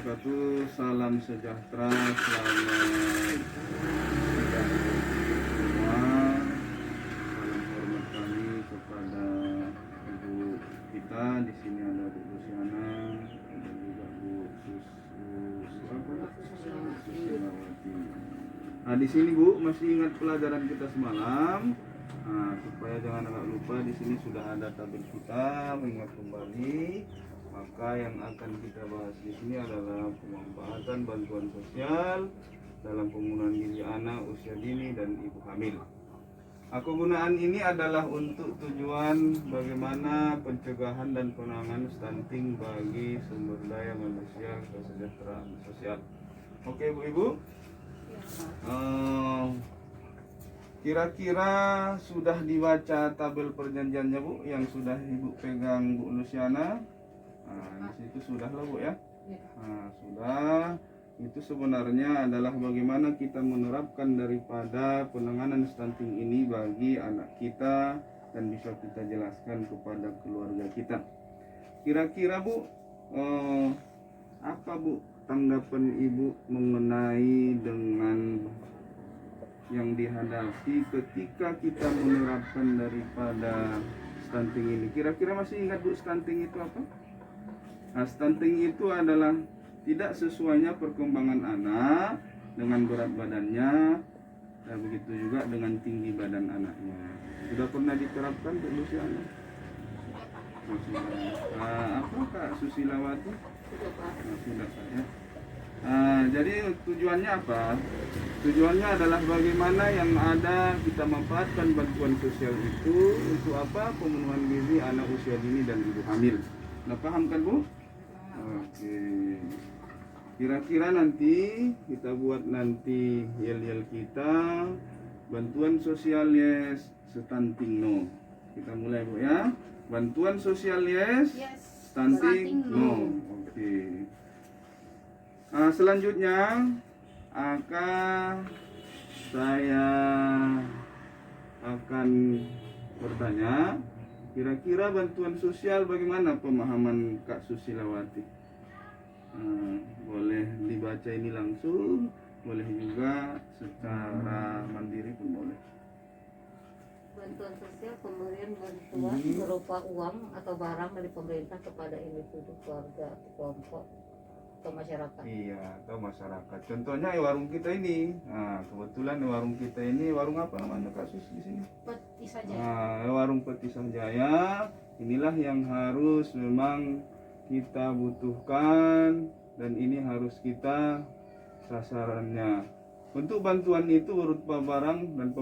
wabarakatuh. Salam sejahtera, selamat siang semua. Salam hormat kami kepada ibu kita. Di sini ada Bu Luciana, ada juga Bu Susilawati. Nah, di sini Bu masih ingat pelajaran kita semalam. Nah, supaya jangan agak lupa, di sini sudah ada tabel kita, mengingat kembali. Maka yang akan kita bahas di sini adalah pemanfaatan bantuan sosial dalam pemenuhan gizi anak usia dini dan ibu hamil. Kegunaan ini adalah untuk tujuan bagaimana pencegahan dan penanganan stunting bagi sumber daya manusia kesejahteraan sosial. Oke Bu Ibu. Kira-kira sudah dibaca tabel perjanjiannya Bu yang sudah Ibu pegang Bu Luciana? Nah, di situ sudah lah Bu ya. Nah, sudah. Itu sebenarnya adalah bagaimana kita menerapkan daripada penanganan stunting ini bagi anak kita dan bisa kita jelaskan kepada keluarga kita. Kira-kira Bu, apa Bu tanggapan Ibu mengenai dengan yang dihadapi ketika kita menerapkan daripada stunting ini? Kira-kira masih ingat Bu stunting itu apa? Nah, stunting itu adalah tidak sesuainya perkembangan anak dengan berat badannya, dan begitu juga dengan tinggi badan anaknya. Sudah pernah diterapkan Bu Luciana? Apa Kak Susilawati? Sudah Kak ya. Jadi tujuannya apa? Tujuannya adalah bagaimana yang ada kita manfaatkan bantuan sosial itu untuk apa? Pemenuhan gizi anak usia dini dan ibu hamil. Nah, paham kan Bu? Oke. Kira-kira nanti kita buat nanti yel-yel kita bantuan sosial yes, stunting no. Kita mulai Bu ya. Bantuan sosial yes, stunting no. Oke. Selanjutnya saya akan bertanya, kira-kira bantuan sosial bagaimana pemahaman Kak Susilawati? Boleh dibaca ini langsung, boleh juga secara mandiri pun boleh. Bantuan sosial pemberian bantuan berupa uang atau barang dari pemerintah kepada individu, keluarga, kelompok atau masyarakat. Iya, atau masyarakat. Contohnya warung kita ini. Nah, kebetulan warung kita ini warung apa namanya kasus di sini? Petisah Jaya. Warung Petisah Jaya. Inilah yang harus memang kita butuhkan dan ini harus kita sasarannya. Untuk bantuan itu berupa barang dan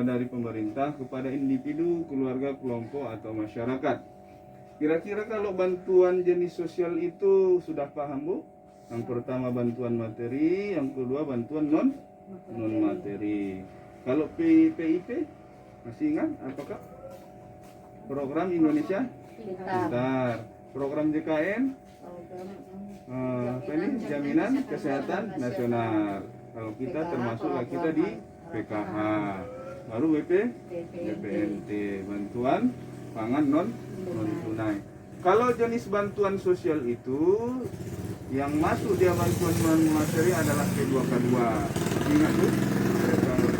dari pemerintah kepada individu, keluarga, kelompok atau masyarakat. Kira-kira kalau bantuan jenis sosial itu sudah paham Bu? Yang pertama bantuan materi, yang kedua bantuan non materi. Kalau PIP masih ingat apakah? Program Indonesia Pintar. Program JKN, ini Jaminan Kesehatan Nasional. Kalau kita termasuk kita di PKH, baru BPNT, bantuan pangan non tunai. Kalau jenis bantuan sosial itu yang masuk dia bantuan non materi adalah K2K2. Ingat tuh,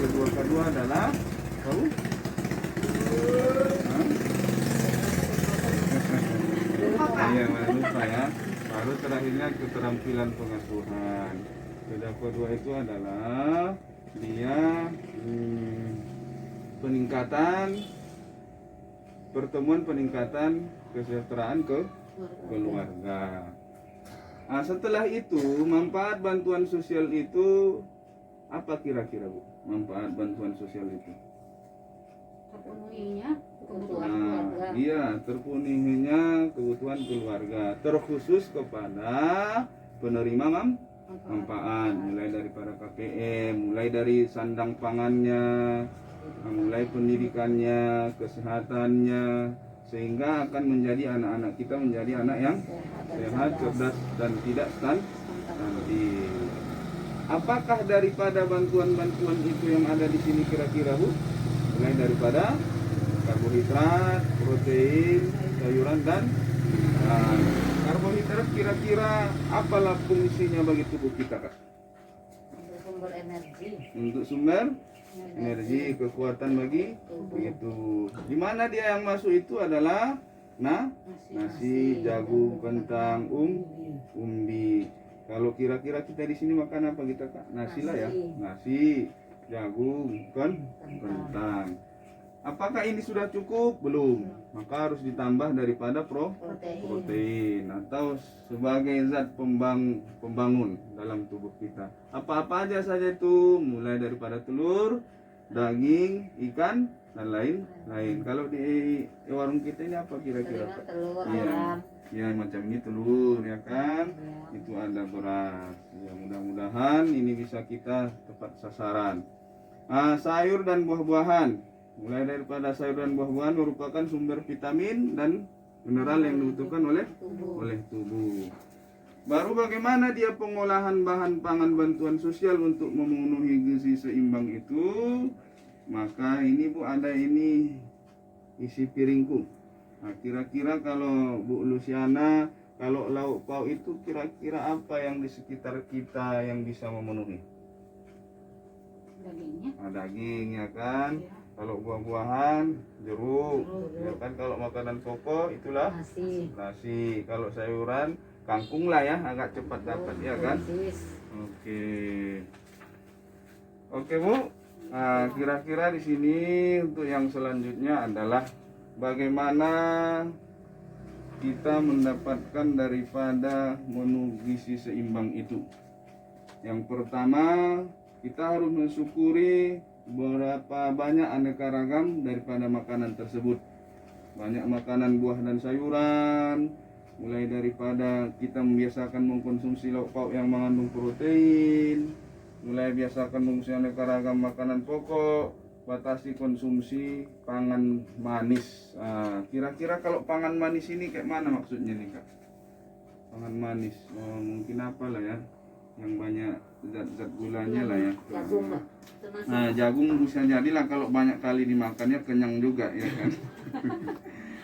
K2K2 adalah tahu? Iya, lupa ya. Baru terakhirnya keterampilan pengasuhan. Kedua itu adalah dia peningkatan kesejahteraan keluarga. Setelah itu manfaat bantuan sosial itu apa kira-kira Bu? Manfaat bantuan sosial itu? Terpenuhinya kebutuhan keluarga. Iya, terpenuhinya kebutuhan keluarga, terkhusus kepada penerima manfaat, mulai daripada KPM, mulai dari sandang pangannya, mulai pendidikannya, kesehatannya, sehingga akan menjadi anak-anak kita menjadi anak yang sehat, cerdas dan tidak stunting. Apakah daripada bantuan-bantuan itu yang ada di sini kira-kira Bu? Mulai daripada karbohidrat, protein, sayuran dan Karbohidrat kira-kira apalah fungsinya bagi tubuh kita, Kak? Untuk sumber energi. Untuk sumber energi, kekuatan bagi itu. Di mana dia yang masuk itu adalah nasi, jagung, kentang, umbi. Kalau kira-kira kita di sini makan apa kita, Kak? Nasi lah ya. Nasi, jagung, kentang. Apakah ini sudah cukup? Belum. Maka harus ditambah daripada protein atau sebagai zat pembangun dalam tubuh kita. Apa-apa aja saja itu, mulai daripada telur, daging, ikan, dan lain-lain. Kalau di warung kita ini apa kira-kira? Telur, Iya. ayam. Ya macam ini telur ya kan. Itu ada beras. Ya mudah-mudahan ini bisa kita tepat sasaran. Sayur dan buah-buahan. Mulai daripada sayur dan buah-buahan merupakan sumber vitamin dan mineral yang dibutuhkan oleh tubuh. Baru bagaimana dia pengolahan bahan pangan bantuan sosial untuk memenuhi gizi seimbang itu? Maka ini Bu, ada ini isi piringku. Nah, kira-kira kalau Bu Luciana, kalau lauk pauk itu kira-kira apa yang di sekitar kita yang bisa memenuhi? Dagingnya. Daging ya kan. Kalau buah-buahan, jeruk, ya kan. Kalau makanan pokok itulah nasi. Kalau sayuran, kangkung lah ya, agak cepat dapat ya kan. Oke Bu. Nah, kira-kira di sini untuk yang selanjutnya adalah bagaimana kita mendapatkan daripada menu gizi seimbang itu. Yang pertama, kita harus mensyukuri berapa banyak aneka ragam daripada makanan tersebut. Banyak makanan buah dan sayuran, mulai daripada kita membiasakan mengkonsumsi lauk pauk yang mengandung protein, mulai biasakan mengkonsumsi aneka ragam makanan pokok, batasi konsumsi pangan manis. Kira-kira kalau pangan manis ini kayak mana maksudnya nih, Kak? Pangan manis, mungkin apa lah ya, yang banyak zat-zat gulanya lah ya. Jagung lah. Jagung bisa jadilah kalau banyak kali dimakannya kenyang juga ya kan.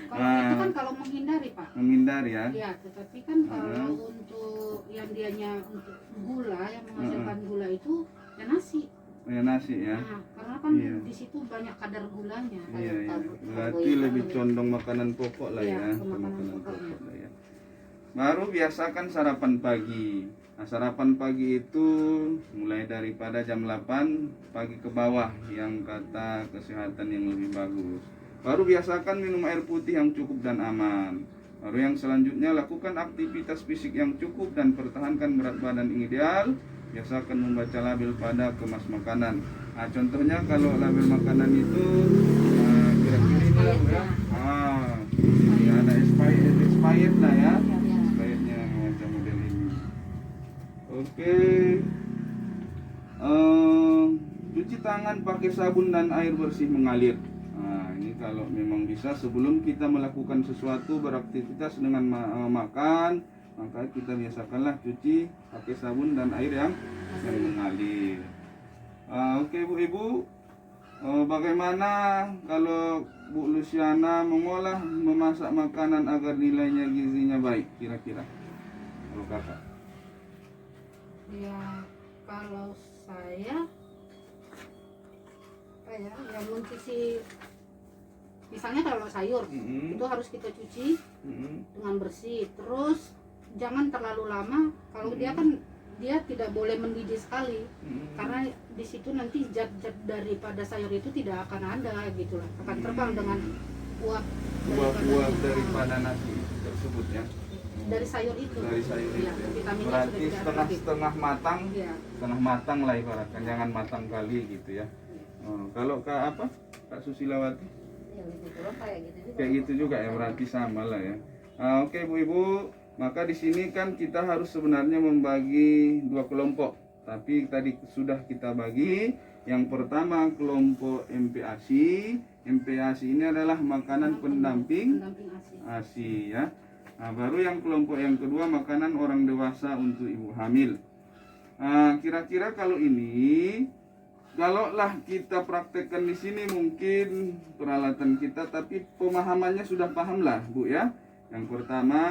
Kalau itu kan kalau menghindari Pak. Menghindari ya. Ya, tetapi kan kalau untuk yang dianya untuk gula, yang menghasilkan gula itu ya nasi. Ya nasi ya. Nah, karena kan di situ banyak kadar gulanya. Iya. Berarti lebih condong makanan pokok lah ya. Makanan pokok lah ya. Baru biasakan sarapan pagi. Sarapan pagi itu mulai daripada jam 8 pagi ke bawah yang kata kesehatan yang lebih bagus. Baru biasakan minum air putih yang cukup dan aman. Baru yang selanjutnya lakukan aktivitas fisik yang cukup dan pertahankan berat badan yang ideal. Biasakan membaca label pada kemas makanan. Contohnya kalau label makanan itu kira-kira ini lah ya. Ini ada expired lah ya. Expirednya macam model ini. Oke. Cuci tangan pakai sabun dan air bersih mengalir. Ini kalau memang bisa sebelum kita melakukan sesuatu beraktivitas dengan makan, maka kita biasakanlah cuci pakai sabun dan air yang mengalir. Oke Bu Ibu, bagaimana kalau Bu Luciana memasak makanan agar nilainya gizinya baik kira-kira? Kalau Kakak? Ya, kalau saya yang mencuci, misalnya kalau sayur itu harus kita cuci dengan bersih, terus jangan terlalu lama. Kalau dia tidak boleh mendidih sekali, karena di situ nanti zat-zat daripada sayur itu tidak akan ada gitu lah, akan terbang dengan uap daripada nasi tersebut ya. Dari sayur itu. Ya. Berarti setengah matang, setengah matang lah ibaratkan, jangan matang kali gitu ya. Kalau Kak Susilawati? Ya, lebih kurang kayak gitu juga ya, berarti sama lah ya. Oke Bu Ibu, maka di sini kan kita harus sebenarnya membagi dua kelompok, tapi tadi sudah kita bagi. Yang pertama kelompok MPASI. MPASI ini adalah makanan pendamping ASI ya. Baru yang kelompok yang kedua makanan orang dewasa untuk ibu hamil. Kira-kira kalau ini, kalaulah kita praktekkan di sini mungkin peralatan kita, tapi pemahamannya sudah paham lah Bu ya. Yang pertama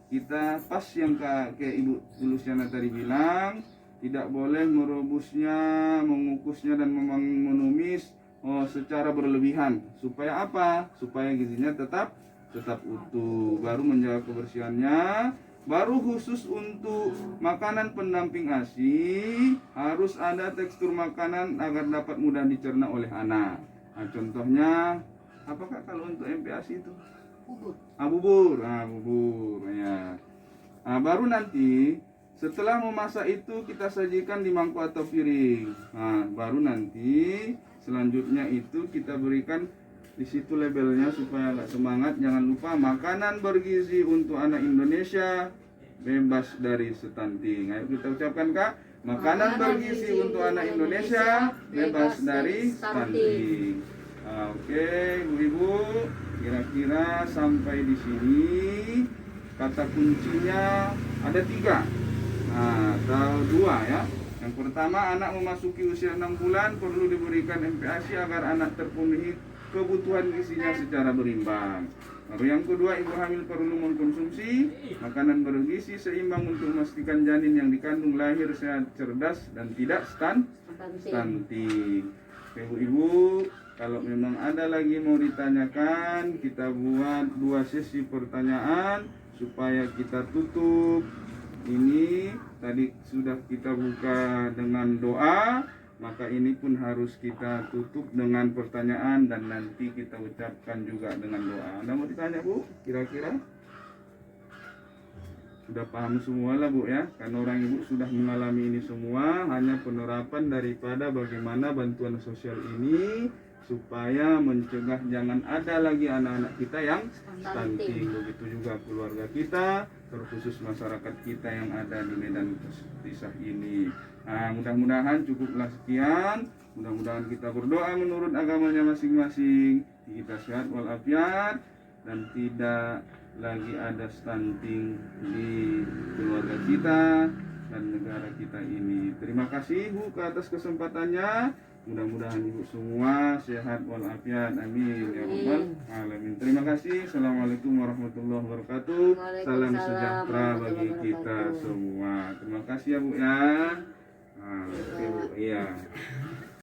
kita pas yang kayak Ibu Luciana tadi bilang, tidak boleh merebusnya, mengukusnya dan menumis secara berlebihan. Supaya apa? Supaya gizinya tetap utuh. Baru menjaga kebersihannya. Baru khusus untuk makanan pendamping ASI harus ada tekstur makanan agar dapat mudah dicerna oleh anak. Nah, contohnya apakah kalau untuk MPASI itu? Bubur. Bubur. Bubur ya. Nah, baru nanti setelah memasak itu kita sajikan di mangkok atau piring. Nah, baru nanti selanjutnya itu kita berikan di situ labelnya supaya agak semangat. Jangan lupa makanan bergizi untuk anak Indonesia bebas dari stunting. Ayo kita ucapkan Kak, makanan bergizi untuk anak Indonesia bebas dari stunting. Oke, ibu-ibu, kira-kira sampai di sini kata kuncinya ada 3 atau 2 ya. Yang pertama, anak memasuki usia 6 bulan perlu diberikan MPASI agar anak terpenuhi kebutuhan gizinya secara berimbang. Lalu yang kedua, ibu hamil perlu mengkonsumsi makanan bergizi seimbang untuk memastikan janin yang dikandung lahir sehat, cerdas, dan tidak stunting. Ibu-ibu, kalau memang ada lagi mau ditanyakan, kita buat 2 sesi pertanyaan supaya kita tutup. Ini tadi sudah kita buka dengan doa, maka ini pun harus kita tutup dengan pertanyaan dan nanti kita ucapkan juga dengan doa. Ada mau ditanya Bu? Kira-kira? Sudah paham semua lah Bu ya, karena orang ibu sudah mengalami ini semua. Hanya penerapan daripada bagaimana bantuan sosial ini supaya mencegah jangan ada lagi anak-anak kita yang stunting. Begitu juga keluarga kita, terkhusus masyarakat kita yang ada di Medan Pisah ini. Nah, mudah-mudahan cukuplah sekian. Mudah-mudahan kita berdoa menurut agamanya masing-masing, kita sehat walafiat dan tidak lagi ada stunting di keluarga kita dan negara kita ini. Terima kasih Bu atas kesempatannya. Mudah-mudahan ibu semua sehat walafiat. Amin ya rabbal alamin. Terima kasih. Assalamualaikum warahmatullahi wabarakatuh. Salam sejahtera bagi kita semua. Terima kasih ya Bu ya. Oke Bu. Iya.